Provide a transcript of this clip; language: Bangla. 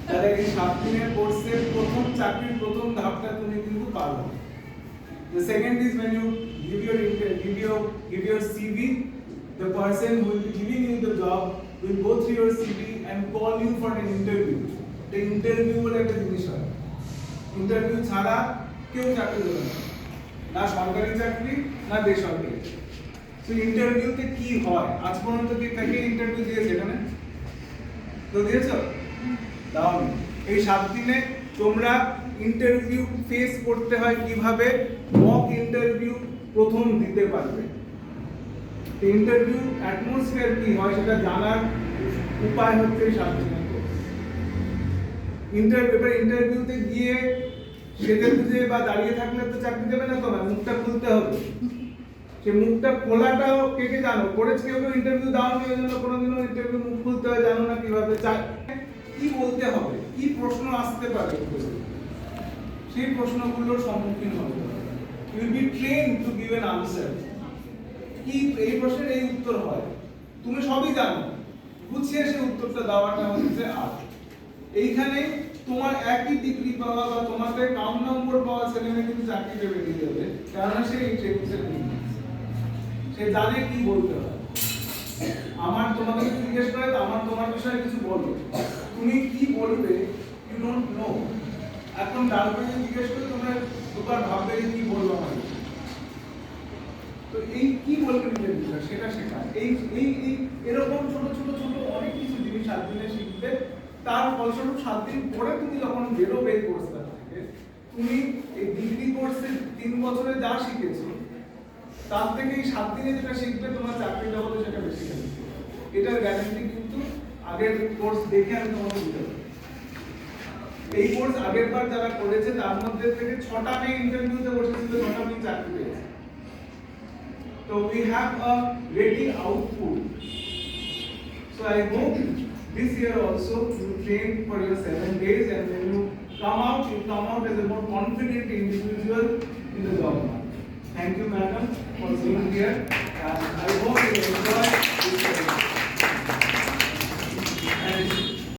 তাহলে এই 7 দিনের কোর্সের প্রথম চাকরির প্রথম ধাপটা তুমি কিন্তু পারো। The second is when you give your CV, the person who will be giving you the job will go through your CV and call you for an interview. The interview বলে একটা জিনিস হয়, ইন্টারভিউ ছাড়া কেউ চাকরি দেবে না, না সরকারি চাকরি না বেসরকারি। তো ইন্টারভিউতে কি হয়, আজ পর্যন্ত কি তাকে ইন্টারভিউ দিয়েছে এখানে? তো দিয়েছো? দাওনি। এই 7 দিনে তোমরা ইন্টারভিউ ফেস করতে হয় কিভাবে, মক ইন্টারভিউ প্রথম দিতে পারবে। ইন্টারভিউ অ্যাটমসফিয়ার কি হয় সেটা জানার উপায় হচ্ছে এই 7 দিনের কোর্স। ইন্টারভিউতে গিয়ে সেজে বুঝে বা দাঁড়িয়ে থাকলে তো চাকরি দেবে না, তোমার মুখটা খুলতে হবে। সেই মুখটা খোলাটাও কে কে জানো? করেছে কেউ কেউ ইন্টারভিউ দাওনি, ওই জন্য কোনোদিনও ইন্টারভিউ মুখ খুলতে হয় জানো না কিভাবে, কি বলতে হবে, কি প্রশ্ন আসতে পারে, সেই প্রশ্নগুলোর সম্মুখীন হবে। You will be trained to give an answer. কি এই প্রশ্নের এই উত্তর হয়, তুমি সবই জানো, গুছিয়ে সেই উত্তরটা দেওয়াটা হচ্ছে আর্ট। এইখানে তোমার একই ডিগ্রি পাওয়া বা তোমাদের কম নম্বর পাওয়া ছেলেমেয়ে কিন্তু চাকরি পেয়ে দিয়ে যাবে, কারণ সে এই ট্রেনিংসের সে জানে কি বলতে হয়। আমার তোমাকে জিজ্ঞেস করে আমার তোমার বিষয়ে কিছু বলো, তুমি কি বলবে ইউ ডোন্ট নো। এখন ডালবেনে জিজ্ঞেস করে তোমরা দুবার ভাববে কি বলবো আমাকে, তো এই কি বলবে নিজের বিষয় সেটা শেখা। এই এই এরকম ছোট ছোট ছোট অনেক কিছু জিনিস 7 দিনে শিখবে। তার ফলস্বরূপ 7 দিন পরে তুমি যখন বেরোবে এই কোর্সটা থেকে, তুমি এই ডিগ্রি কোর্সে 3 বছরে যা শিখেছো তার থেকে এই 7 দিনে যেটা শিখবে তোমার চাকরি জগতে সেটা বেশি শিখবে। এটার গ্যারান্টি কিন্তু আগের কোর্স দেখে আমি তোমাকে দিতে পারি। এই কোর্স আগের বার যারা করেছে তার মধ্যে থেকে 6টা মেয়ে ইন্টারভিউতে বসেছিল, 6টা মেয়ে চাকরি পেয়েছে। তো we have a ready output. So I hope this year also you train for your 7 days, and when you come out as a more confident individual in the job market. Thank you, madam, for being here, and I hope you enjoy this.